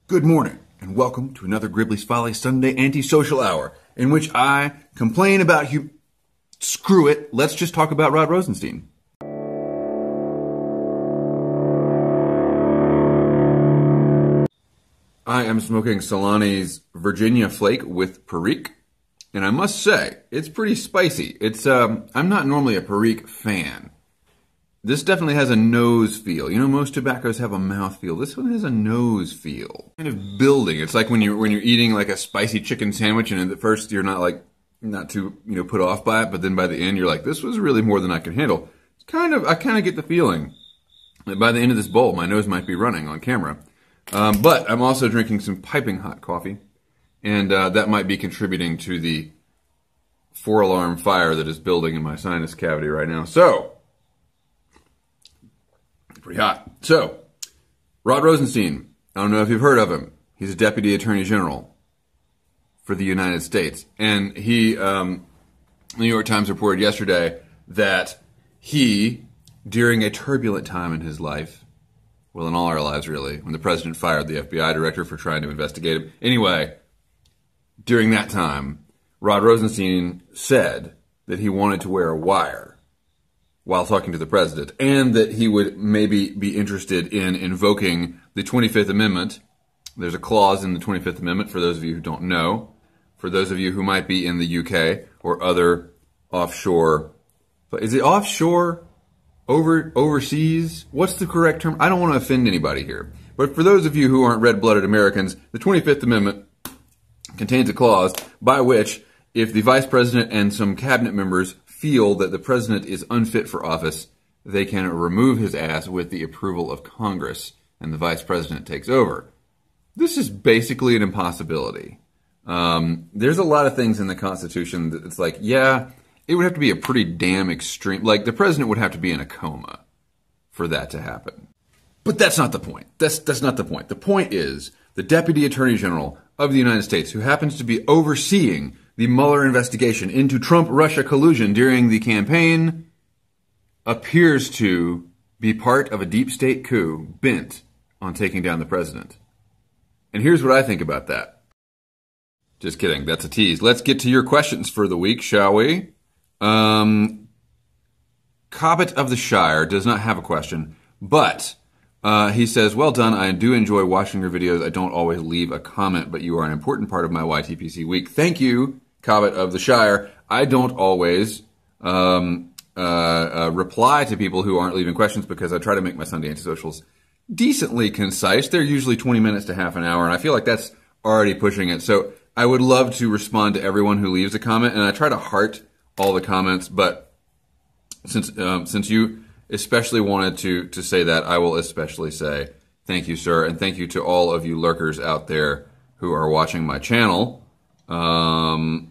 Good morning, and welcome to another Gribley's Folly Sunday Antisocial Hour, in which I complain about Screw it, let's just talk about Rod Rosenstein. I am smoking Solani's Virginia Flake with Perique, and I must say, it's pretty spicy. I'm not normally a Perique fan. This definitely has a nose feel. You know, most tobaccos have a mouth feel. This one has a nose feel. Kind of building. It's like when you're eating like a spicy chicken sandwich, and at first you're not too put off by it, but then by the end you're like, this was really more than I can handle. I kind of get the feeling that by the end of this bowl, my nose might be running on camera. But I'm also drinking some piping hot coffee, and that might be contributing to the 4-alarm fire that is building in my sinus cavity right now. So, pretty hot. So, Rod Rosenstein, I don't know if you've heard of him. He's a Deputy Attorney General for the United States. And he, the New York Times reported yesterday that he, during a turbulent time in his life, well, in all our lives really, when the president fired the FBI director for trying to investigate him. Anyway, during that time, Rod Rosenstein said that he wanted to wear a wire while talking to the president, and that he would maybe be interested in invoking the 25th Amendment. There's a clause in the 25th Amendment, for those of you who don't know, for those of you who might be in the UK or other offshore. Is it offshore? Overseas? What's the correct term? I don't want to offend anybody here. But for those of you who aren't red-blooded Americans, the 25th Amendment contains a clause by which, if the vice president and some cabinet members feel that the president is unfit for office, they can remove his ass with the approval of Congress, and the vice president takes over. This is basically an impossibility. There's a lot of things in the Constitution that it's like, yeah, it would have to be a pretty damn extreme, like the president would have to be in a coma for that to happen. But that's not the point. That's not the point. The point is the Deputy Attorney General of the United States, who happens to be overseeing the Mueller investigation into Trump-Russia collusion during the campaign, appears to be part of a deep state coup bent on taking down the president. And here's what I think about that. Just kidding, that's a tease. Let's get to your questions for the week, shall we? Cobbett of the Shire does not have a question, but he says, well done, I do enjoy watching your videos. I don't always leave a comment, but you are an important part of my YTPC week. Thank you, Cobbett of the Shire. I don't always reply to people who aren't leaving questions because I try to make my Sunday Antisocials decently concise. They're usually 20 minutes to half an hour, and I feel like that's already pushing it. So I would love to respond to everyone who leaves a comment, and I try to heart all the comments, but since you especially wanted to say that, I will especially say thank you, sir, and thank you to all of you lurkers out there who are watching my channel. I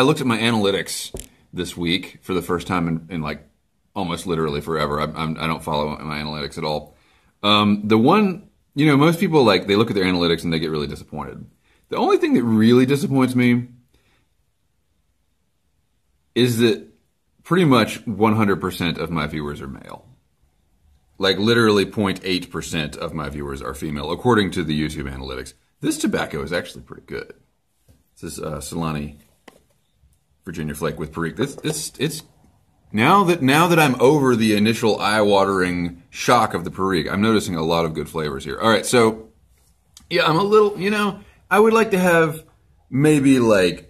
looked at my analytics this week for the first time in like almost literally forever. I don't follow my analytics at all. The one, most people they look at their analytics and they get really disappointed. The only thing that really disappoints me is that pretty much 100% of my viewers are male. Like literally 0.8% of my viewers are female, according to the YouTube analytics. This tobacco is actually pretty good. This is Solani Virginia Flake with Perique. It's now that I'm over the initial eye-watering shock of the Perique, I'm noticing a lot of good flavors here. All right, so yeah, I'm a little, I would like to have maybe like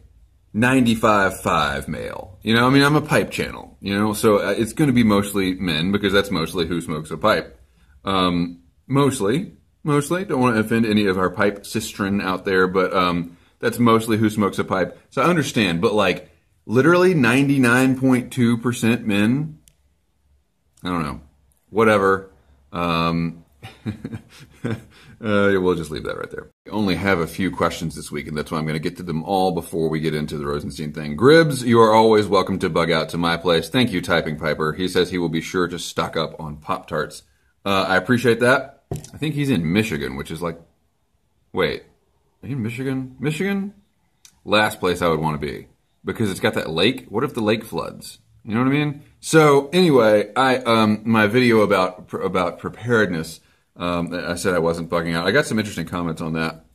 95.5 male. I'm a pipe channel, so it's going to be mostly men because that's mostly who smokes a pipe. Mostly, don't want to offend any of our pipe sistren out there, but that's mostly who smokes a pipe. So I understand, but like literally 99.2% men, I don't know, whatever. We'll just leave that right there. I only have a few questions this week, and that's why I'm going to get to them all before we get into the Rosenstein thing. Gribs, you are always welcome to bug out to my place. Thank you, Typing Piper. He says he will be sure to stock up on Pop-Tarts. I appreciate that. I think he's in Michigan, which is like, wait, are you in Michigan? Michigan? Last place I would want to be, because it's got that lake. What if the lake floods? You know what I mean? So anyway, my video about preparedness I said I wasn't bugging out. I got some interesting comments on that.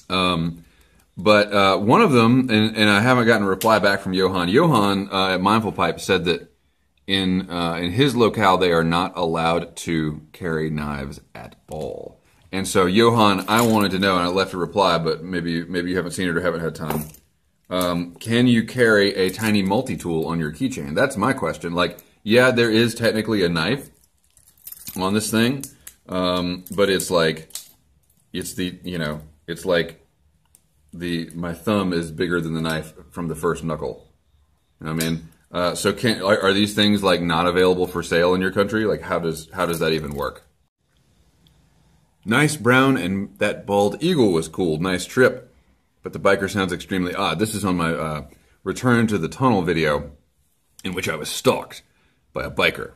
But one of them, and I haven't gotten a reply back from Johan. Johan at Mindful Pipe said that in his locale they are not allowed to carry knives at all. And so Johan, I wanted to know, and I left a reply, but maybe you haven't seen it or haven't had time. Can you carry a tiny multi-tool on your keychain? That's my question. Like, yeah, there is technically a knife on this thing, but it's like, it's like my thumb is bigger than the knife from the first knuckle. You know what I mean? So are these things like not available for sale in your country? Like, how does that even work? Nice brown, and that bald eagle was cool. Nice trip. But the biker sounds extremely odd. This is on my return to the tunnel video in which I was stalked by a biker.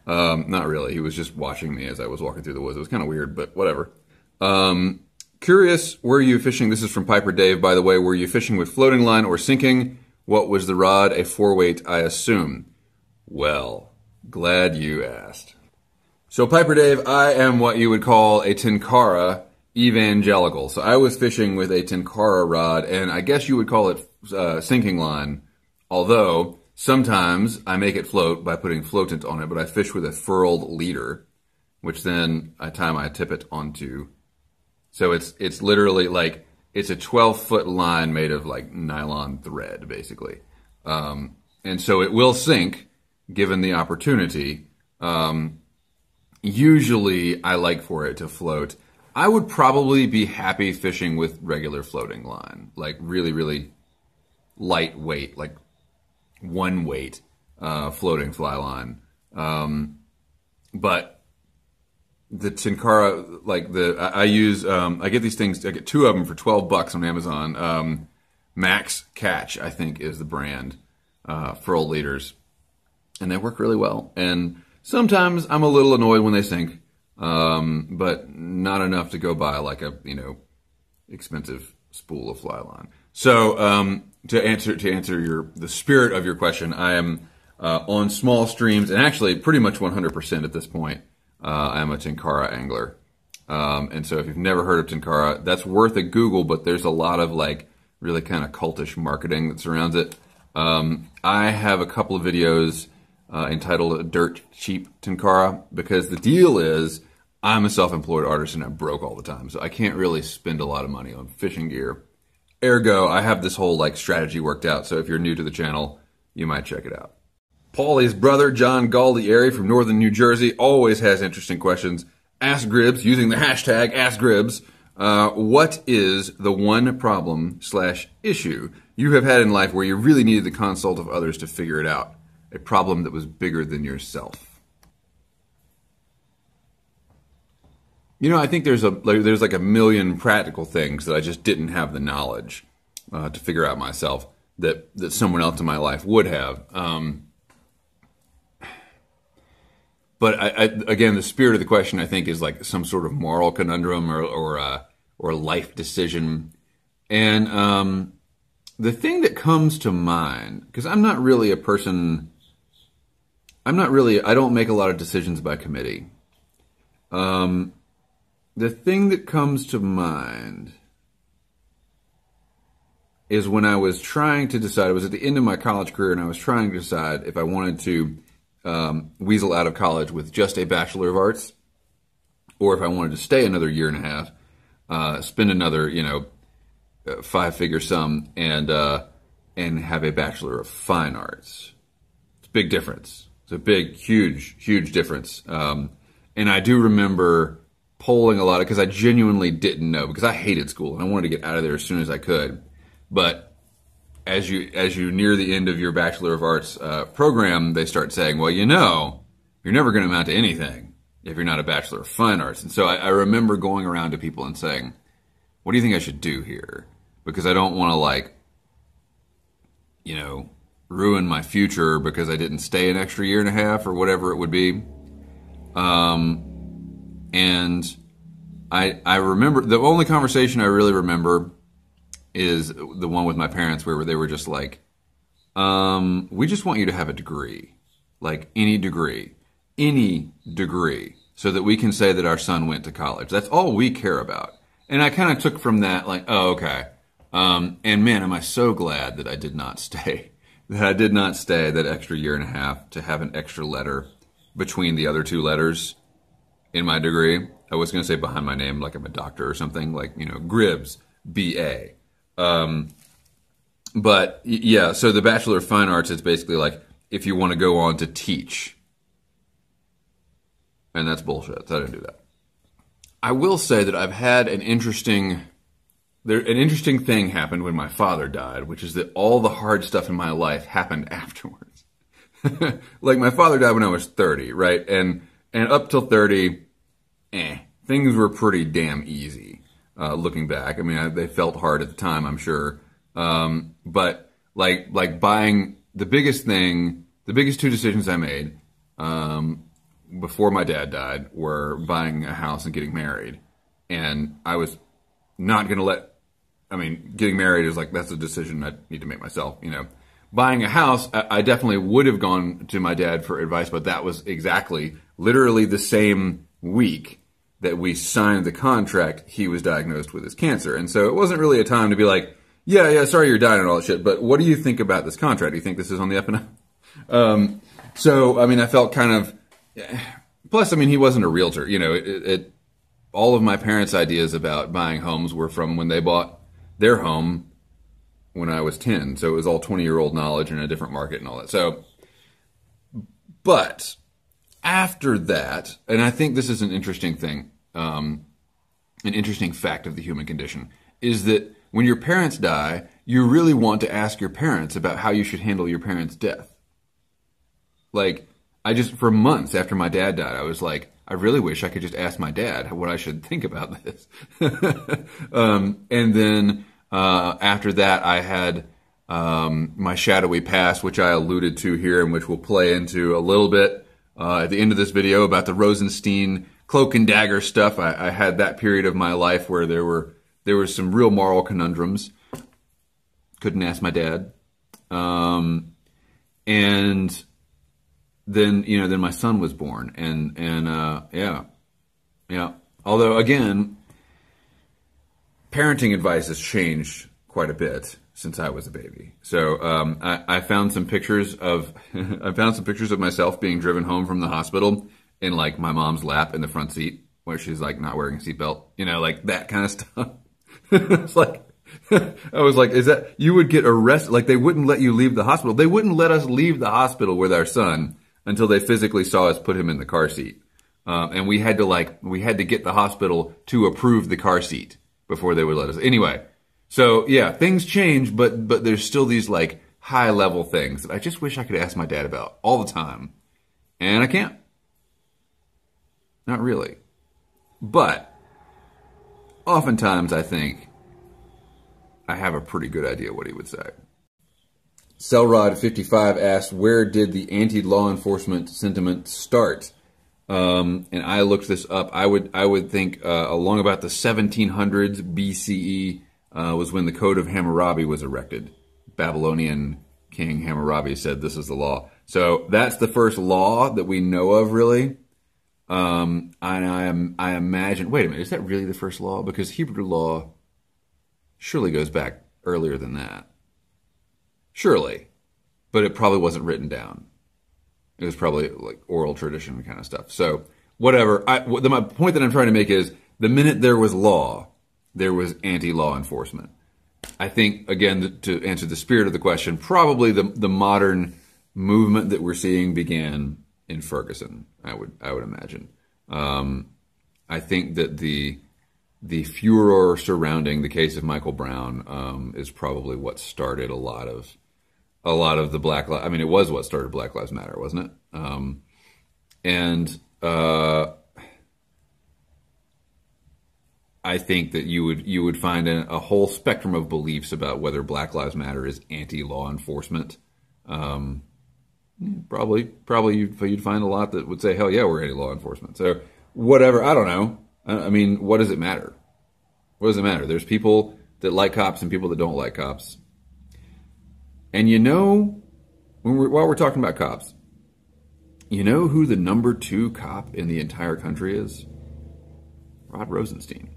Not really. He was just watching me as I was walking through the woods. It was kind of weird, but whatever. Curious, were you fishing? This is from Piper Dave, by the way. Were you fishing with floating line or sinking? What was the rod? A 4-weight, I assume. Well, glad you asked. So Piper Dave, I am what you would call a Tenkara evangelical. So I was fishing with a Tenkara rod, and I guess you would call it sinking line. Although sometimes I make it float by putting floatant on it, but I fish with a furled leader, which then I tie my tippet onto. So it's literally like, it's a 12-foot line made of like nylon thread, basically. And so it will sink given the opportunity. Usually I like for it to float. I would probably be happy fishing with regular floating line, like really, really lightweight, like 1-weight floating fly line. But the Tenkara, like I get these things, I get 2 of them for $12 on Amazon. Max Catch, I think, is the brand, furl leaders. And they work really well. And sometimes I'm a little annoyed when they sink, but not enough to go buy like a, expensive spool of fly line. So, to answer the spirit of your question, I am, on small streams, and actually pretty much 100% at this point. I am a Tenkara angler. And so if you've never heard of Tenkara, that's worth a Google, but there's a lot of like really kind of cultish marketing that surrounds it. I have a couple of videos entitled Dirt Cheap Tenkara, because the deal is I'm a self-employed artist and I'm broke all the time. So I can't really spend a lot of money on fishing gear. Ergo, I have this whole like strategy worked out. So if you're new to the channel, you might check it out. Paulie's brother, John Galdieri from northern New Jersey, always has interesting questions. Ask Gribbs, using the hashtag AskGribbs, what is the one problem/issue you have had in life where you really needed the consult of others to figure it out? A problem that was bigger than yourself. I think there's like a million practical things that I just didn't have the knowledge to figure out myself that someone else in my life would have. But again, the spirit of the question, I think, is like some sort of moral conundrum or life decision. And the thing that comes to mind, because I'm not really a person, I don't make a lot of decisions by committee. The thing that comes to mind is when I was trying to decide, I was at the end of my college career and I was trying to decide if I wanted to weasel out of college with just a Bachelor of Arts, or if I wanted to stay another year and a half, spend another, 5-figure sum and have a Bachelor of Fine Arts. It's a big difference. It's a big, huge difference. And I do remember polling a lot, because I genuinely didn't know, because I hated school and I wanted to get out of there as soon as I could. But as you near the end of your Bachelor of Arts program, they start saying, well, you're never going to amount to anything if you're not a Bachelor of Fine Arts. And so I remember going around to people and saying, what do you think I should do here? Because I don't want to ruin my future because I didn't stay an extra year and a half or whatever it would be. And I remember, the only conversation I really remember is the one with my parents where they were just like, we just want you to have a degree, like any degree. so that we can say that our son went to college. That's all we care about. And I kind of took from that, like, oh, okay. And man, am I so glad that I did not stay. That I did not stay that extra year and a half to have an extra letter between the other 2 letters in my degree. I was going to say behind my name, like I'm a doctor or something, like, you know, Gribbs, B.A. But yeah, so the Bachelor of Fine Arts is basically like if you want to go on to teach. And that's bullshit. So I didn't do that. I will say that I've had an interesting thing happened when my father died, which is that all the hard stuff in my life happened afterwards. Like my father died when I was 30, right? And up till 30, things were pretty damn easy. Looking back, I mean, they felt hard at the time, I'm sure. But like buying the biggest 2 decisions I made, before my dad died were buying a house and getting married. And I was not going to getting married is like, that's a decision I need to make myself, you know. Buying a house, I definitely would have gone to my dad for advice, but that was literally the same week that we signed the contract, he was diagnosed with his cancer. And so it wasn't really a time to be like, yeah, sorry you're dying and all that shit, but what do you think about this contract? Do you think this is on the up and up? So, I mean, I felt kind of, plus, I mean, he wasn't a realtor. You know, all of my parents' ideas about buying homes were from when they bought their home when I was 10. So it was all 20-year-old knowledge in a different market and all that. So, but after that, and I think this is an interesting thing, an interesting fact of the human condition, is that when your parents die, you really want to ask your parents about how you should handle your parents' death. Like, for months after my dad died, I was like, I really wish I could just ask my dad what I should think about this. And then after that, I had my shadowy past, which I alluded to here and which we'll play into a little bit at the end of this video about the Rosenstein cloak and dagger stuff. I had that period of my life where there were some real moral conundrums. Couldn't ask my dad. And then, you know, then my son was born, and yeah. Although again, parenting advice has changed quite a bit since I was a baby. So I found some pictures of myself being driven home from the hospital in like my mom's lap in the front seat, where she's like not wearing a seatbelt, you know, like that kind of stuff. It's like, I was like, is that, you would get arrested? Like they wouldn't let you leave the hospital. They wouldn't let us leave the hospital with our son until they physically saw us put him in the car seat. And we had to get the hospital to approve the car seat before they would let us. Anyway, so yeah, things change, but there's still these like high level things that I just wish I could ask my dad about all the time. And I can't. Not really. But oftentimes I think I have a pretty good idea what he would say. Cellrod55 asked, where did the anti-law enforcement sentiment start? And I looked this up. I would think along about the 1700s BCE was when the Code of Hammurabi was erected. Babylonian King Hammurabi said this is the law. So that's the first law that we know of, really. And I imagine, wait a minute, is that really the first law? Because Hebrew law surely goes back earlier than that. Surely. But it probably wasn't written down. It was probably like oral tradition kind of stuff. So whatever. My point that I'm trying to make is the minute there was law, there was anti-law enforcement. I think, again, to answer the spirit of the question, probably the modern movement that we're seeing began in Ferguson, I would imagine. I think that the furor surrounding the case of Michael Brown is probably what started a lot of the Black Lives. I mean, it was what started Black Lives Matter, wasn't it? I think that you would find a whole spectrum of beliefs about whether Black Lives Matter is anti-law enforcement. Probably you'd find a lot that would say, hell yeah, we're anti-law enforcement. So whatever, I don't know. I mean, what does it matter? What does it matter? There's people that like cops and people that don't like cops. And you know, while we're talking about cops, You know who the #2 cop in the entire country is? Rod Rosenstein.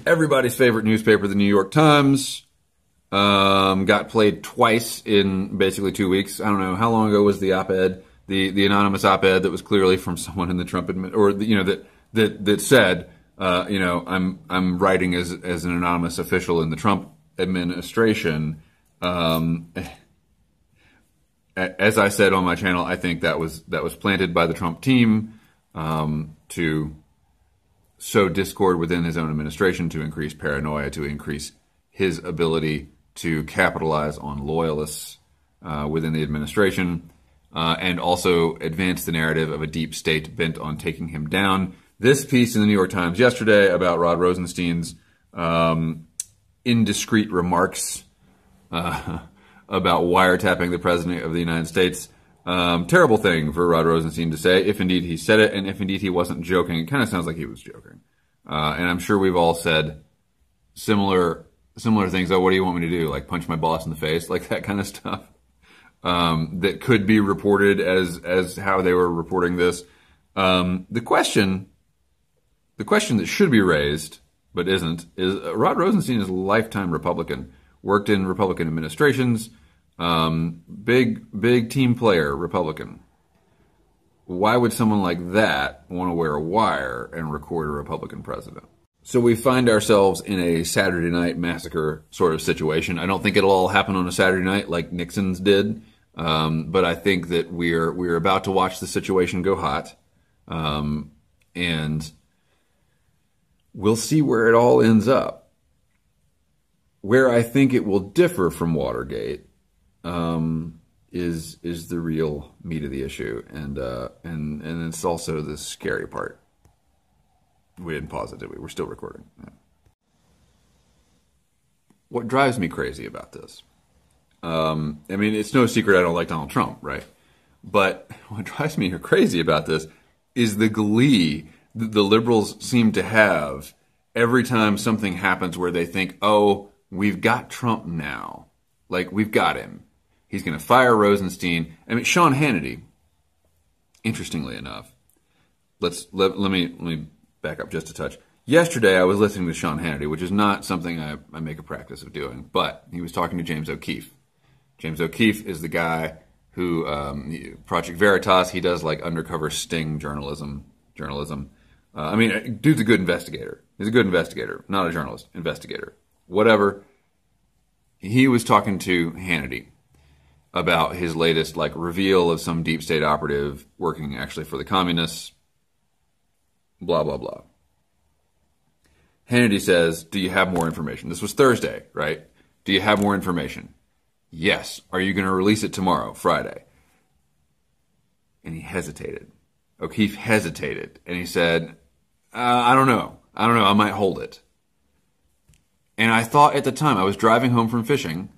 Everybody's favorite newspaper, the New York Times, got played twice in basically 2 weeks. I don't know how long ago was the op-ed, the anonymous op-ed that was clearly from someone in the Trump that said, I'm writing as an anonymous official in the Trump administration. As I said on my channel, I think that was planted by the Trump team to sow discord within his own administration, to increase paranoia, to increase his ability to capitalize on loyalists within the administration, and also advance the narrative of a deep state bent on taking him down. This piece in the New York Times yesterday about Rod Rosenstein's indiscreet remarks about wiretapping the President of the United States. Terrible thing for Rod Rosenstein to say, if indeed he said it, and if indeed he wasn't joking. It kind of sounds like he was joking. And I'm sure we've all said similar things. Oh, what do you want me to do? Like punch my boss in the face? Like that kind of stuff. That could be reported as how they were reporting this. The question that should be raised, but isn't, is Rod Rosenstein is a lifetime Republican. Worked in Republican administrations, big team player Republican. Why would someone like that want to wear a wire and record a Republican president? So we find ourselves in a Saturday Night Massacre sort of situation. I don't think it'll all happen on a Saturday night like Nixon's did, but I think that we're about to watch the situation go hot, and we'll see where it all ends up. Where I think it will differ from Watergate is the real meat of the issue, and it's also the scary part. We didn't pause it, did we? We're still recording. Yeah. What drives me crazy about this? I mean, it's no secret I don't like Donald Trump, right? But what drives me crazy about this is the glee that the liberals seem to have every time something happens where they think, oh, we've got Trump now. Like, we've got him. He's going to fire Rosenstein. I mean, Sean Hannity, interestingly enough, let me back up just a touch. Yesterday, I was listening to Sean Hannity, which is not something I make a practice of doing, but he was talking to James O'Keefe. James O'Keefe is the guy who, Project Veritas, he does like undercover sting journalism. I mean, dude's a good investigator. He's a good investigator, not a journalist, investigator. Whatever. He was talking to Hannity about his latest like reveal of some deep state operative working actually for the communists. Blah, blah, blah. Hannity says, do you have more information? This was Thursday, right? Do you have more information? Yes. Are you going to release it tomorrow, Friday? And he hesitated. O'Keefe hesitated. And he said, I don't know. I might hold it. And I thought at the time, I was driving home from fishing,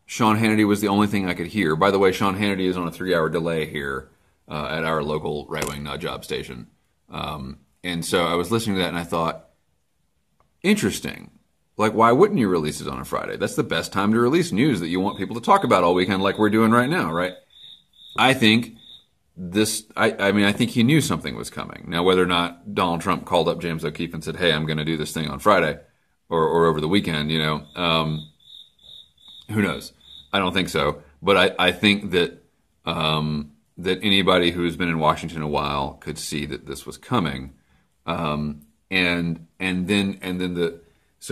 Sean Hannity was the only thing I could hear. By the way, Sean Hannity is on a 3-hour delay here at our local right-wing nut job station. And so I was listening to that and I thought, interesting. Like, why wouldn't you release it on a Friday? That's the best time to release news that you want people to talk about all weekend like we're doing right now, right? I think I think he knew something was coming. Now, whether or not Donald Trump called up James O'Keefe and said, hey, I'm going to do this thing on Friday, or over the weekend, who knows? I don't think so. But I think that that anybody who's been in Washington a while could see that this was coming. So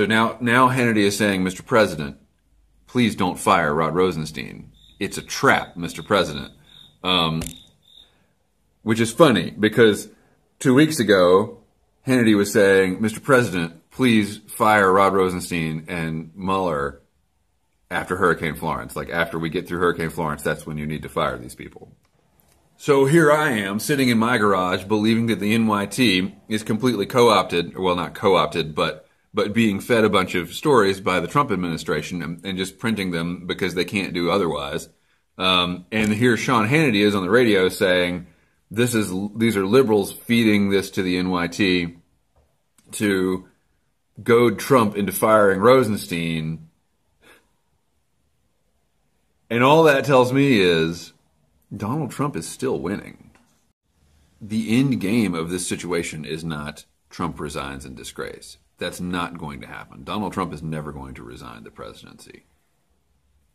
now Hannity is saying, Mr. President, please don't fire Rod Rosenstein. It's a trap, Mr. President. Which is funny because 2 weeks ago, Hannity was saying, Mr. President, please fire Rod Rosenstein and Mueller after Hurricane Florence. Like, after we get through Hurricane Florence, that's when you need to fire these people. So here I am, sitting in my garage, believing that the NYT is completely co-opted, well, not co-opted, but being fed a bunch of stories by the Trump administration and just printing them because they can't do otherwise. And here Sean Hannity is on the radio saying, these are liberals feeding this to the NYT to goad Trump into firing Rosenstein. And all that tells me is Donald Trump is still winning. the end game of this situation is not Trump resigns in disgrace. That's not going to happen. Donald Trump is never going to resign the presidency.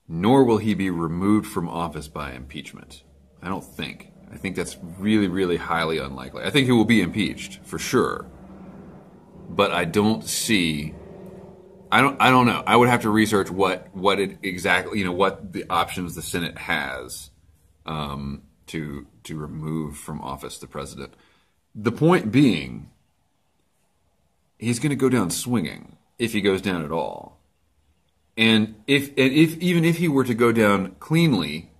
Nor will he be removed from office by impeachment. I don't think. I think that's really, really highly unlikely. I think he will be impeached, for sure. But I don't see... I don't know. I would have to research what it exactly, what the options the Senate has to remove from office the president. The point being, he's going to go down swinging if he goes down at all. And even if he were to go down cleanly,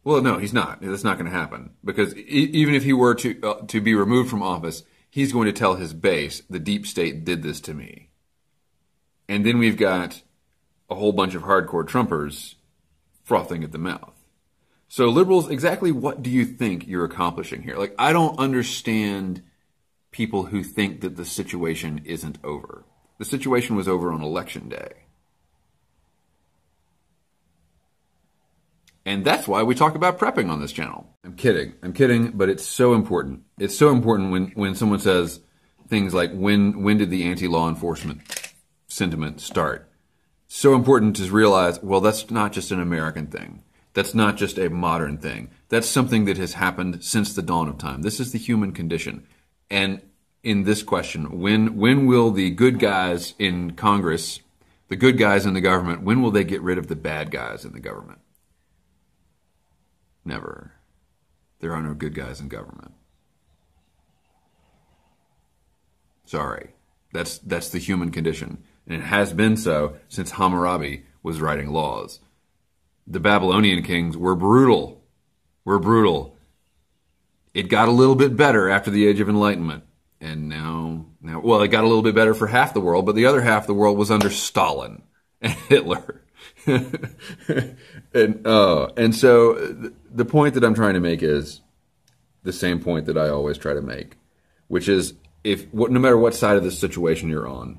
well, no, he's not. That's not going to happen, because even if he were to be removed from office, he's going to tell his base, the deep state did this to me. And then we've got a whole bunch of hardcore Trumpers frothing at the mouth. So liberals, exactly what do you think you're accomplishing here? Like, I don't understand people who think that the situation isn't over. The situation was over on Election Day. And that's why we talk about prepping on this channel. I'm kidding, but it's so important. It's so important when someone says things like, when did the anti-law enforcement sentiment start? So important to realize, well, that's not just an American thing. That's not just a modern thing. That's something that has happened since the dawn of time. This is the human condition. And in this question, when will the good guys in Congress, the good guys in the government, when will they get rid of the bad guys in the government? Never. There are no good guys in government. Sorry. That's the human condition. And it has been so since Hammurabi was writing laws. The Babylonian kings were brutal. It got a little bit better after the Age of Enlightenment. And now, well, it got a little bit better for half the world, but the other half of the world was under Stalin and Hitler. And so the point that I'm trying to make is the same point that I always try to make, which is no matter what side of this situation you're on,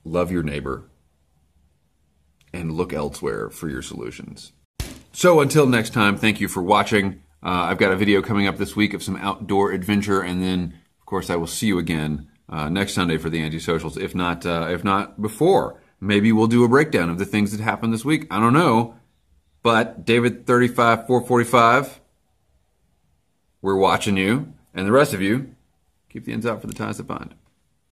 love your neighbor and look elsewhere for your solutions. So until next time, thank you for watching. I've got a video coming up this week of some outdoor adventure, and then, of course, I will see you again next Sunday for the Antisocials, if not before. Maybe we'll do a breakdown of the things that happened this week. I don't know. But David 35445, we're watching you. And the rest of you, keep the ends out for the ties that bind.